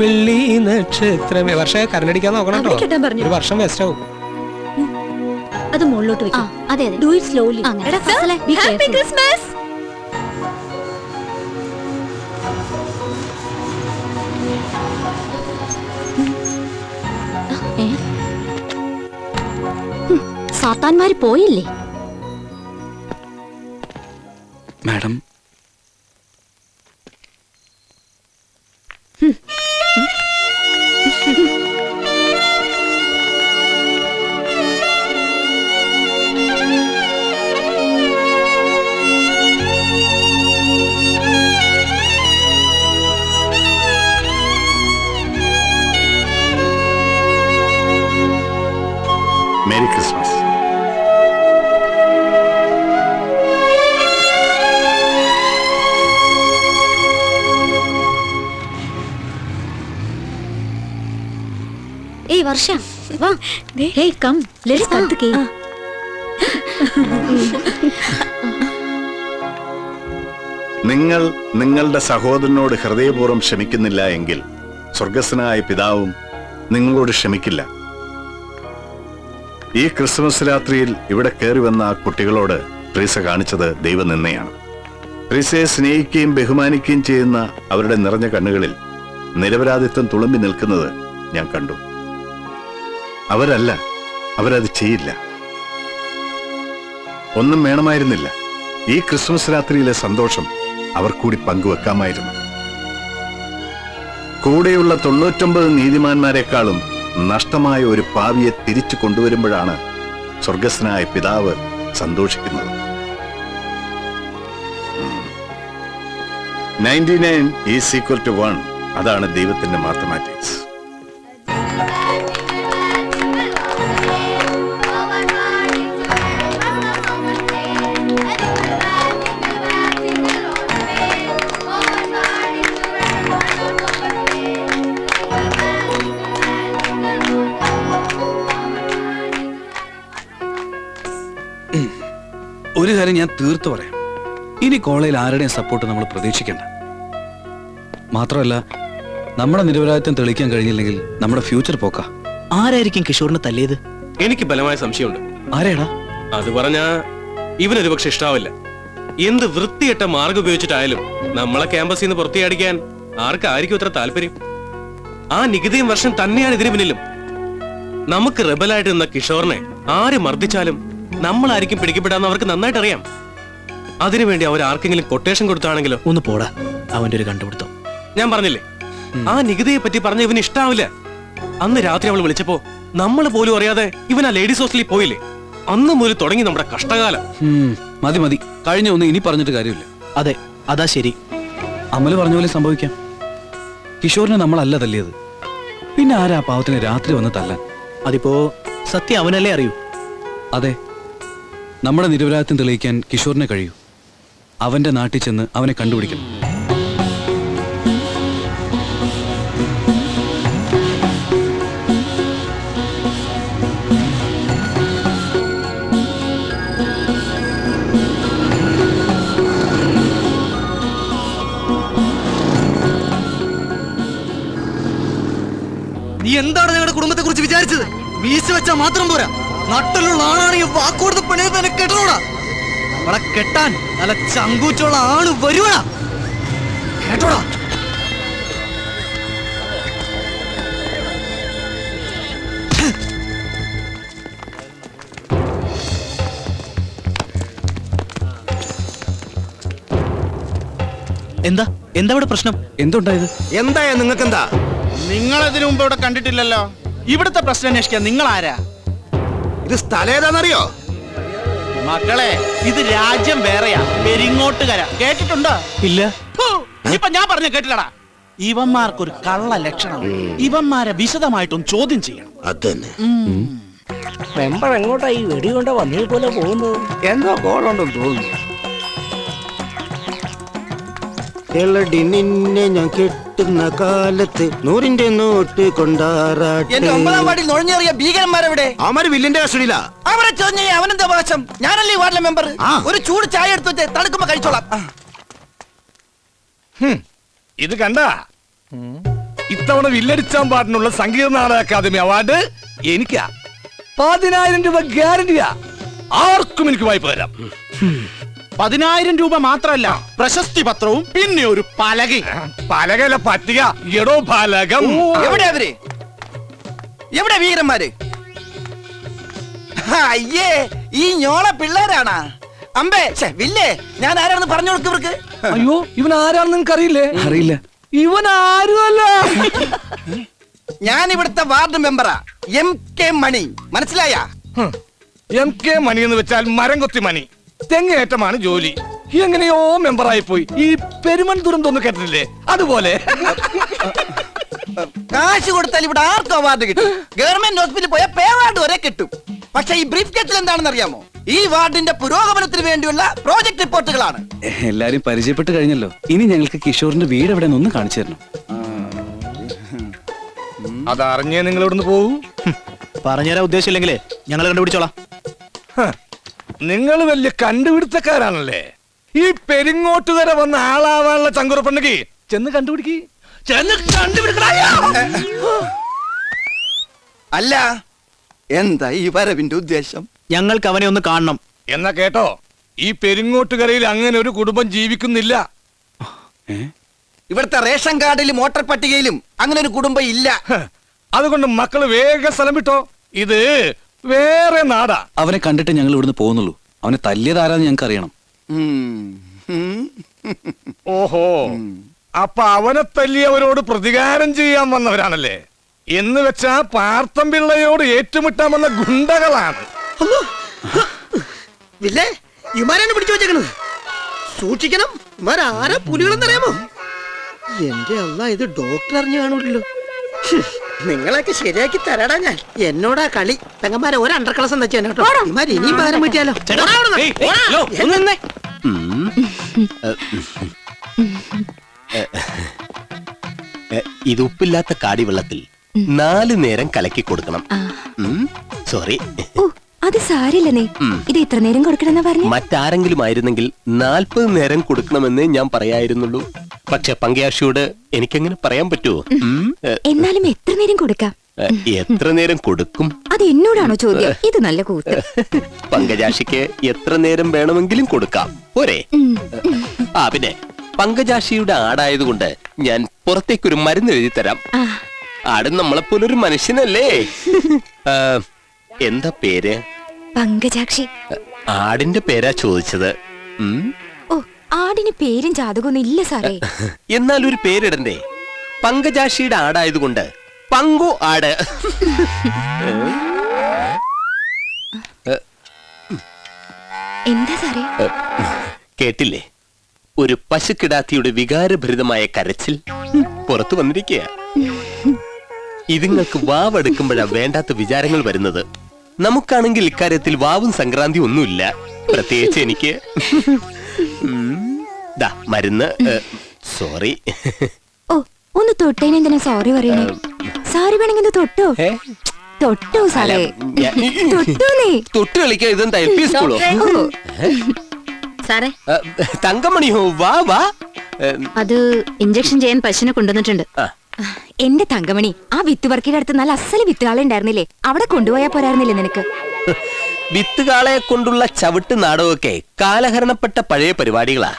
വെള്ളി നക്ഷത്രമേ. വർഷം കരണ്ടടിക്കാൻ നോക്കണം അവിടെ കെട്ടാൻ കേട്ടോ. പറഞ്ഞു. ഒരു വർഷം വേസ്റ്റ് ആവും. അത് മുകളിലോട്ട് വെക്കാം. അതെ അതെ. Do it slowly. എടാ ഫസലെ, ബി ഹാപ്പി കെയർഫുൾ. ക്രിസ്മസ്. സാത്താന്മാര് പോയില്ലേ? Madam, merry Christmas. ഏയ് വർഷ വാ. Hey come let's cut the cake. നിങ്ങൾ നിങ്ങളുടെ സഹോദരനോട് ഹൃദയപൂർവ്വം ക്ഷമിക്കുന്നില്ല എങ്കിൽ സ്വർഗസ്വനായ പിതാവും നിങ്ങളോട് ക്ഷമിക്കില്ല. ഈ ക്രിസ്മസ് രാത്രിയിൽ ഇവിടെ കയറി വന്ന ആ കുട്ടികളോട് ട്രീസ കാണിച്ചത് ദൈവനിന്ദയാണ്. ട്രീസയെ സ്നേഹിക്കുകയും ബഹുമാനിക്കുകയും ചെയ്യുന്ന അവരുടെ നിറഞ്ഞ കണ്ണുകളിൽ നിരപരാധിത്വം തുളുമ്പി നിൽക്കുന്നത് ഞാൻ കണ്ടു. അവരത് ചെയ്യില്ല. ഒന്നും വേണമായിരുന്നില്ല. ഈ ക്രിസ്മസ് രാത്രിയിലെ സന്തോഷം അവർ കൂടി പങ്കുവെക്കാമായിരുന്നു. കൂടെയുള്ള 99 നീതിമാന്മാരെക്കാളും നഷ്ടമായ ഒരു പാവിയെ തിരിച്ചു കൊണ്ടുവരുമ്പോഴാണ് സ്വർഗസ്വനായ പിതാവ് സന്തോഷിക്കുന്നത്. 99 ഈസ് ഈക്വൽ ടു 1. അതാണ് ദൈവത്തിന്റെ മാത്തമാറ്റിക്സ്. ഒരു കാര്യം ഞാൻ തീർത്തു പറയാം. ഇനി കോളേജിൽ ആരുടെയും സപ്പോർട്ട് നമ്മൾ പ്രതീക്ഷിക്കണ്ട. മാത്രമല്ല, നമ്മുടെ നിരപരാധിത്വം തെളിയിക്കാൻ കഴിഞ്ഞില്ലെങ്കിൽ നമ്മുടെ ഫ്യൂച്ചർ പോക്കാ. ആരായിരിക്കും കിഷോറിനെ തല്ലിയത്? എനിക്ക് ബലമായ സംശയമുണ്ട്. ആരെയാടാ? അത് പറഞ്ഞാ ഇവനൊരു പക്ഷെ ഇഷ്ടാവില്ല. എന്ത് വൃത്തികെട്ട മാർഗം ഉപയോഗിച്ചിട്ടായാലും നമ്മളെ ക്യാമ്പസിൽ നിന്ന് പുറത്തിയടിക്കാൻ ആർക്കായിരിക്കും ഇത്ര താല്പര്യം? ആ നികുതിയും വർഷം തന്നെയാണ് ഇതിന് പിന്നിലും. നമുക്ക് റെബലായിട്ട് നിന്ന കിഷോറിനെ ആര് മർദ്ദിച്ചാലും നമ്മളായിരിക്കും പിടിക്കപ്പെടാന്ന് അവർക്ക് നന്നായിട്ട് അറിയാം. അതിനുവേണ്ടി അവർ ആർക്കെങ്കിലും കൊട്ടേഷൻ കൊടുത്താണെങ്കിലോ? ഒന്ന് പോടാ, അവന്റെ ഒരു കണ്ടുപിടുത്തം. ഞാൻ പറഞ്ഞില്ലേ, ആ നികുതിയെ പറ്റി പറഞ്ഞ ഇവന് ഇഷ്ടാവില്ല. അന്ന് രാത്രി അവൾ വിളിച്ചപ്പോ നമ്മൾ പോലും അറിയാതെ ഇവൻ ആ ലേഡീസ് ഹോസ്റ്റലിൽ പോയില്ലേ? അന്ന് മുതൽ തുടങ്ങി നമ്മുടെ കഷ്ടകാലം. മതി കഴിഞ്ഞ ഒന്നും ഇനി പറഞ്ഞിട്ട് കാര്യമില്ല. അതെ, അതാ ശരി. അമല് പറഞ്ഞ പോലെ സംഭവിക്കാം. കിഷോറിനെ നമ്മളല്ല തല്ലിയത്, പിന്നെ ആരാ പാവത്തിന് രാത്രി വന്ന് തല്ലാൻ? അതിപ്പോ സത്യം അവനല്ലേ അറിയൂ. അതെ, നമ്മുടെ നിരപരാധിത്വം തെളിയിക്കാൻ കിഷോറിനെ കഴിയൂ. അവന്റെ നാട്ടിൽ ചെന്ന് അവനെ കണ്ടുപിടിക്കണം. നീ എന്താണ് ഞങ്ങളുടെ കുടുംബത്തെ കുറിച്ച് വിചാരിച്ചത്? വീശ വെച്ചാൽ മാത്രം പോരാ, നട്ടലുള്ള ആണാണെങ്കിൽ വാക്കുകൊടുത്ത് പെണ്ണെ തന്നെ കെട്ടണോടാ. നമ്മളെ കെട്ടാൻ നല്ല ചങ്കൂച്ചുള്ള ആണ് വരുവാ. കേട്ടോടാ. എന്താ എന്താ ഇവിടെ പ്രശ്നം? എന്തുണ്ടായത്? എന്തായാ നിങ്ങൾക്കെന്താ? നിങ്ങളതിനു മുമ്പ് ഇവിടെ കണ്ടിട്ടില്ലല്ലോ. ഇവിടുത്തെ പ്രശ്നം അന്വേഷിക്കാൻ നിങ്ങൾ ആരാ? ഇത് സ്ഥലം ഏതാണെന്നറിയോ? മക്കളെ, ഇത് രാജ്യം വേറെയാ, പെരിങ്ങോട്ടുകര. കേട്ടിട്ടുണ്ടോ? ഇല്ല. ഫു, ഇപ്പൊ ഞാൻ പറഞ്ഞ കേട്ടില്ലടാ. ഇവന്മാർക്കൊരു കള്ള ലക്ഷണം. ഇവന്മാരെ വിശദമായിട്ടും ചോദ്യം ചെയ്യണം. അതന്നെ. മെമ്പർ എങ്ങോട്ടാ ഈ വെടി കൊണ്ട് വന്നതുപോലെ പോകുന്നത്? എന്തോ കോളുണ്ടെന്ന് തോന്നുന്നു. എളടി നിന്നെ ഞാൻ കെട്ടുന്ന കാലത്ത് 100 നോട്ട് കൊണ്ടാറാട്ടെ. എന്റെ 9ാം വാർഡിൽ നുഴഞ്ഞേറിയ ഭീകരന്മാരെവിടെ? അവര് വില്ലിന്റെ കസ്റ്റഡിയിലാ. അവരെ ചോദ്യം ചെയ്യാൻ അവനെന്താ അവകാശം? ഞാനല്ലേ ഈ വാർഡിലെ മെമ്പർ. ഒരു ചൂട് ചായ എടുത്തു വെച്ച് തണുക്കുമ്പോ കഴിച്ചോളാം. ഇത് കണ്ട, ഇത്ര ഇത്തവണ വില്ലടിച്ചാൻ പാട്ടിനുള്ള സംഗീത നാടക അക്കാദമി അവാർഡ് എനിക്കാ. 10,000 രൂപ ഗ്യാരണ്ടിയാ. ആർക്കും എനിക്ക് വായ്പ തരാം. 10,000 രൂപ മാത്രമല്ല, പ്രശസ്തി പത്രവും പിന്നെ ഒരു പലകയും. പലകല പറ്റിക എടോ പലകം. എവിടെ അവര്? എവിടെ വീരന്മാര്? അയ്യേ, ഈ ഞോള പിള്ളേരാണാ? അമ്പേ വില്ലേ, ഞാൻ ആരാണെന്ന് പറഞ്ഞു കൊടുക്കും ഇവർക്ക്. അയ്യോ, ഇവൻ ആരാണെന്ന് നിങ്ങൾക്ക് അറിയില്ലേ? അറിയില്ല. ഇവൻ ആരുമല്ല. ഞാൻ ഇവിടുത്തെ വാർഡ് മെമ്പറാ, MK മണി. മനസ്സിലായ? MK മണി എന്ന് വെച്ചാൽ മരം കൊത്തി മണി. തെങ്ങേറ്റമാണ് ജോലി. എങ്ങനെയോ മെമ്പറായി പോയി. ഈ പെരുമൺ ദുരന്തം കേട്ടിട്ടില്ലേ? അതുപോലെ. കാശ് കൊടുത്താൽ ഇവിടെ ആർക്കും അവാർഡ് കിട്ടും. ഗവൺമെന്റ് ഹോസ്പിറ്റലിൽ പോയാൽ പേ അവാർഡ് വരെ കിട്ടും. പക്ഷെ ഈ ബ്രീഫ് കേസിൽ എന്താണെന്ന് അറിയാമോ? ഈ വാർഡിന്റെ പുരോഗമനത്തിന് വേണ്ടിയുള്ള പ്രോജക്ട് റിപ്പോർട്ടുകളാണ്. എല്ലാരും പരിചയപ്പെട്ട് കഴിഞ്ഞല്ലോ. ഇനി ഞങ്ങൾക്ക് കിഷോറിന്റെ വീട് എവിടെ ഒന്ന് കാണിച്ചു തരണം. അതറിഞ്ഞേ നിങ്ങൾ ഇവിടുന്ന് പോകൂ. പറഞ്ഞുതരാൻ ഉദ്ദേശമില്ലെങ്കിലേ ഞങ്ങൾ കണ്ടുപിടിച്ചോളാം. നിങ്ങൾ വലിയ കണ്ടുപിടുത്തക്കാരാണല്ലേ. ഈ പെരിങ്ങോട്ടുകര വന്ന ആളാവാനുള്ള ചങ്കുറപ്പുണ്ടെങ്കിൽ ചെന്ന് കണ്ടുപിടിക്ക്. ചെന്ന് കണ്ടുപിടിക്കണ. അല്ല, എന്താ ഈ വരവിന്റെ ഉദ്ദേശം? ഞങ്ങൾക്ക് അവനെ ഒന്ന് കാണണം. എന്നാ കേട്ടോ, ഈ പെരിങ്ങോട്ടുകരയിൽ അങ്ങനെ ഒരു കുടുംബം ജീവിക്കുന്നില്ല. ഇവിടുത്തെ റേഷൻ കാർഡിലും വോട്ടർ പട്ടികയിലും അങ്ങനെ ഒരു കുടുംബം ഇല്ല. അതുകൊണ്ട് മക്കള് വേഗം സ്ഥലം വിട്ടോ. ഇത് വേറെ നാടാ. അവനെ കണ്ടിട്ട് ഞങ്ങൾ ഇവിടുന്ന് പോകുന്നുള്ളൂ. അവനെ തല്ലിയതാരാന്ന് ഞങ്ങൾക്ക് അറിയണം. ഓഹോ, അപ്പൊ അവനെ തല്ലിയവരോട് പ്രതികാരം ചെയ്യാൻ വന്നവരാണല്ലേ. എന്ന് വെച്ചാ പാർത്തമ്പിള്ളയോട് ഏറ്റുമുട്ടാൻ വന്ന ഗുണ്ടകളാണ്. വില്ലേ, ഇമാരാണ് പിടിച്ചു വെച്ചേക്കണത്. സൂക്ഷിക്കണം. ഇമാരാരാ പുലികളെന്നറിയാമോ? എന്റെ അല്ല, ഇത് ഡോക്ടർ അറിഞ്ഞു കാണൂല്ലോ. നിങ്ങളൊക്കെ ശരിയാക്കി തരാടാ ഞാൻ. എന്നോടാ കളി. പെങ്ങന്മാരെ ഒരു അണ്ടർ ക്ലാസ് എന്ന് വെച്ചാൽ കേട്ടോ. ഇമാര് ഇനിയും പകരം പറ്റിയാലോ. ഇത് ഉപ്പില്ലാത്ത കാടിവെള്ളത്തിൽ 4 നേരം കലക്കി കൊടുക്കണം. സോറി, അത് സാരില്ലെന്നേ. ഇത് എത്ര നേരം കൊടുക്കണമെന്ന് പറഞ്ഞു? മറ്റാരെങ്കിലും ആയിരുന്നെങ്കിൽ 40 നേരം കൊടുക്കണമെന്നേ ഞാൻ പറയായിരുന്നുള്ളൂ. പക്ഷെ പങ്കയാക്ഷിയോട് എനിക്കെങ്ങനെ പറയാൻ പറ്റുമോ? എന്നാലും എത്ര നേരം കൊടുക്കാം? എത്ര നേരം കൊടുക്കും? അത് എന്നോടാണോ ചോദ്യം? ഇത് നല്ല കൂത്ത്. പങ്കജാക്ഷിക്ക് എത്ര നേരം വേണമെങ്കിലും കൊടുക്കാം, പോരെ? പിന്നെ പങ്കജാക്ഷിയുടെ ആടായതുകൊണ്ട് ഞാൻ പുറത്തേക്കൊരു മരുന്ന് എഴുതി തരാം. ആട് നമ്മളെപ്പോലൊരു മനുഷ്യനല്ലേ. എന്താ പേര്? പങ്കജാക്ഷി. ആടിന്റെ പേരാ ചോദിച്ചത്. ഓ, ആടിന് പേരും ജാതകമൊന്നും ഇല്ല സാറേ. എന്നാൽ ഒരു പേരിടണ്ടേ? പങ്കജാക്ഷിയുടെ ആടായതുകൊണ്ട് പങ്കു ആട്. എന്താ സാറേ? കേട്ടില്ലേ? ഒരു പശുക്കിടാത്തിയുടെ വികാരഭരിതമായ കരച്ചിൽ പുറത്തു വന്നിരിക്കുക. ഇതുങ്ങൾക്ക് വാവെടുക്കുമ്പോഴാ വേണ്ടാത്ത വിചാരങ്ങൾ വരുന്നത്. നമുക്കാണെങ്കിൽ ഇക്കാര്യത്തിൽ വാവും സംക്രാന്തി ഒന്നുമില്ല. പ്രത്യേകിച്ച് എനിക്ക്. മരുന്ന്. സോറി. ഓ, ഒന്ന് തൊട്ടേനെ എന്തിനാ സോറി പറയണേ? സാറി വേണമെങ്കിൽ തൊട്ടോ. തൊട്ടോ സാറേ, തൊട്ടോന്നേ. തൊട്ട് കളിക്കാ. ഇതെന്താ LP സ്കൂളോ? സാറേ, തങ്കമണിയോ? വാ വാ. അത് ഇഞ്ചക്ഷൻ ചെയ്യാൻ പശുവിനെ കൊണ്ടുവന്നിട്ടുണ്ട്. എന്റെ തങ്കമണി, ആ വിത്തുവർക്കിയുടെ അടുത്ത് നല്ല അസല് വിത്തുകാളെ ഉണ്ടായിരുന്നില്ലേ? അവിടെ കൊണ്ടുപോയാ പോരായിരുന്നില്ലേ നിനക്ക്? വിത്തുകാളെ കൊണ്ടുള്ള ചവിട്ട് നാടകമൊക്കെ കാലഹരണപ്പെട്ട പഴയ പരിപാടികളാ.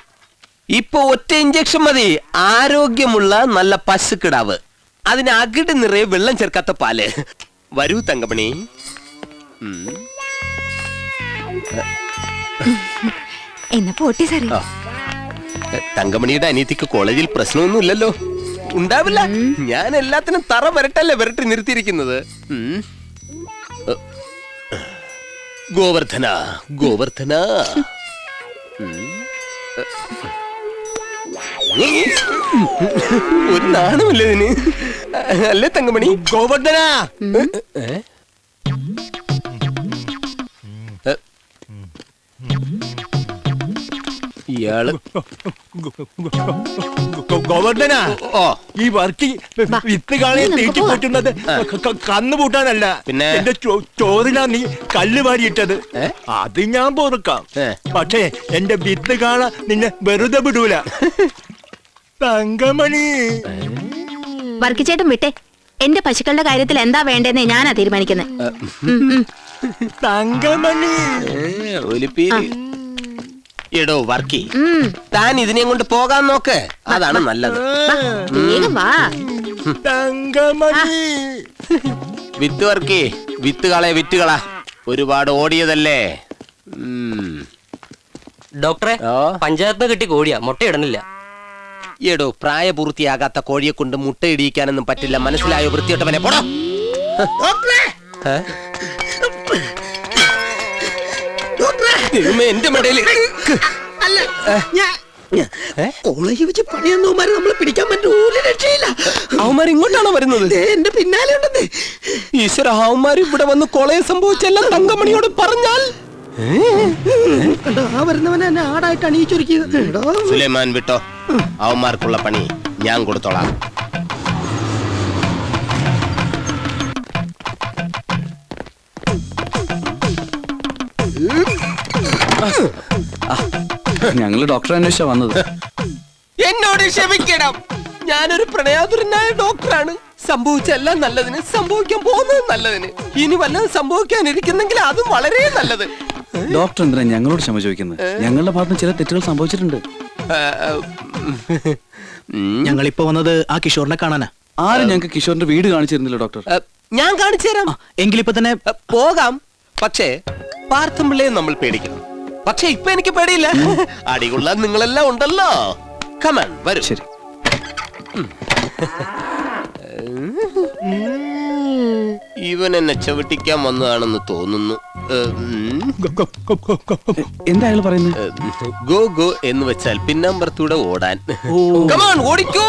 ഇപ്പൊ ഒറ്റ ഇഞ്ചക്ഷൻ മതി. ആരോഗ്യമുള്ള നല്ല പശുക്കിടാവ്. അതിന് അകിട് നിറയെ വെള്ളം ചേർക്കാത്ത പാല്. വരൂ തങ്കമണി. എന്നാ പോട്ടെ സാറേ. തങ്കമണിയുടെ അനിയത്തിക്ക് കോളേജിൽ പ്രശ്നമൊന്നുമില്ലല്ലോ? ഉണ്ടാവില്ല. ഞാൻ എല്ലാത്തിനും തറ വരട്ടി നിർത്തിയിരിക്കുന്നത്. ഗോവർദ്ധന, ഗോവർദ്ധന. ഒരു നാണമില്ല ഇതിന്, അല്ലേ തങ്കമണി? ഗോവർദ്ധന, ഇയാള് ഗോവർദ്ധന, ഈ വർക്കി വിത്തുകാളെ തീറ്റിപ്പോറ്റുന്നത് കന്നുപൂട്ടാനല്ല. പിന്നെ എന്റെ ചോറിനാ നീ കല്ല് വാരിയിട്ടത്. അത് ഞാൻ പൊറുക്കാം. പക്ഷേ എന്റെ വിത്തുകാള നിന്നെ വെറുതെ വിടൂല. തങ്കമണി. വർക്കിച്ചേട്ടൻ വിട്ടെ. എന്റെ പശുക്കളുടെ കാര്യത്തിൽ എന്താ വേണ്ടെന്ന് ഞാനാ തീരുമാനിക്കുന്നത്. എടോ വർക്കി, താൻ ഇതിനെ കൊണ്ട് പോകാൻ നോക്ക്, അതാണ് നല്ലത്. വേഗം വാ. വിത്ത് വർക്കി, വിത്തുകളാ ഒരുപാട് ഓടിയതല്ലേ. ഡോക്ടറെ, പഞ്ചായത്ത് കിട്ടി കോഴിയാ, മുട്ടയിടണില്ല. എടോ, പ്രായപൂർത്തിയാകാത്ത കോഴിയെ കൊണ്ട് മുട്ടയിടിയിക്കാനൊന്നും പറ്റില്ല, മനസ്സിലായോ? വൃത്തിയോട്ടവനെ പോടോ. എന്റെ മടയില് കോളേജ് വെച്ച് പണിയെന്നവന്മാരെ നമ്മളെ പിടിക്കാൻ പറ്റുന്ന ഒരു രക്ഷയില്ല. അവന്മാർ ഇങ്ങോട്ടാണോ വരുന്നത്? എന്റെ പിന്നാലെ ഉണ്ടെന്നേ. ഈശ്വര, അവന്മാർ ഇവിടെ വന്ന് കൊളയെ സംഭവിച്ചെല്ലാം തങ്കമണിയോട് പറഞ്ഞാൽ ആ വരുന്നവനെ എന്നെ ആടായിട്ട് അണിയിച്ചൊരുക്കിയത്. സുലൈമാൻ വിട്ടോ, അവന്മാർക്കുള്ള പണി ഞാൻ കൊടുത്തോളാം. ഞങ്ങള് ഡോക്ടറെ അന്വേഷിച്ചാ വന്നത്. എന്നോട് ക്ഷമിക്കണം, ഞാനൊരു പ്രണയാതുരനായ ഡോക്ടറാണ്. സംഭവിച്ചെല്ലാം നല്ലതിന്, സംഭവിക്കാൻ പോകുന്നത് നല്ലതിന്. ഇനി വല്ലതും സംഭവിക്കാനിരിക്കുന്നെങ്കിൽ അതും വളരെ നല്ലത്. ഡോക്ടർ എന്തിനാ ഞങ്ങളോട് ക്ഷമ ചോദിക്കുന്നത്? ഞങ്ങളുടെ ഭാഗത്ത് ചില തെറ്റുകൾ സംഭവിച്ചിട്ടുണ്ട്. ഞങ്ങളിപ്പോ വന്നത് ആ കിഷോറിനെ കാണാനാ. ആരും ഞങ്ങൾക്ക് കിഷോറിന്റെ വീട് കാണിച്ചിരുന്നില്ല ഡോക്ടർ. ഞാൻ കാണിച്ചു തരാം. എങ്കിലിപ്പോ തന്നെ പോകാം. പക്ഷേ പാർത്ഥമ്പിള്ളയെ നമ്മൾ പേടിക്കണം. പക്ഷെ ഇപ്പൊ എനിക്ക് പേടിയില്ല, അടികൊള്ളാൻ നിങ്ങളെല്ലാം ഉണ്ടല്ലോ. കമൺ, വരൂ. ശരി. ഇവൻ എന്നെ ചവിട്ടിക്കാൻ വന്നതാണെന്ന് തോന്നുന്നു. എന്താ അയാൾ പറയുന്നത്? ഗോ ഗോ എന്ന് വെച്ചാൽ പിന്നാമ്പറത്തൂടെ ഓടാൻ. കമോൺ, ഓടിക്കോ.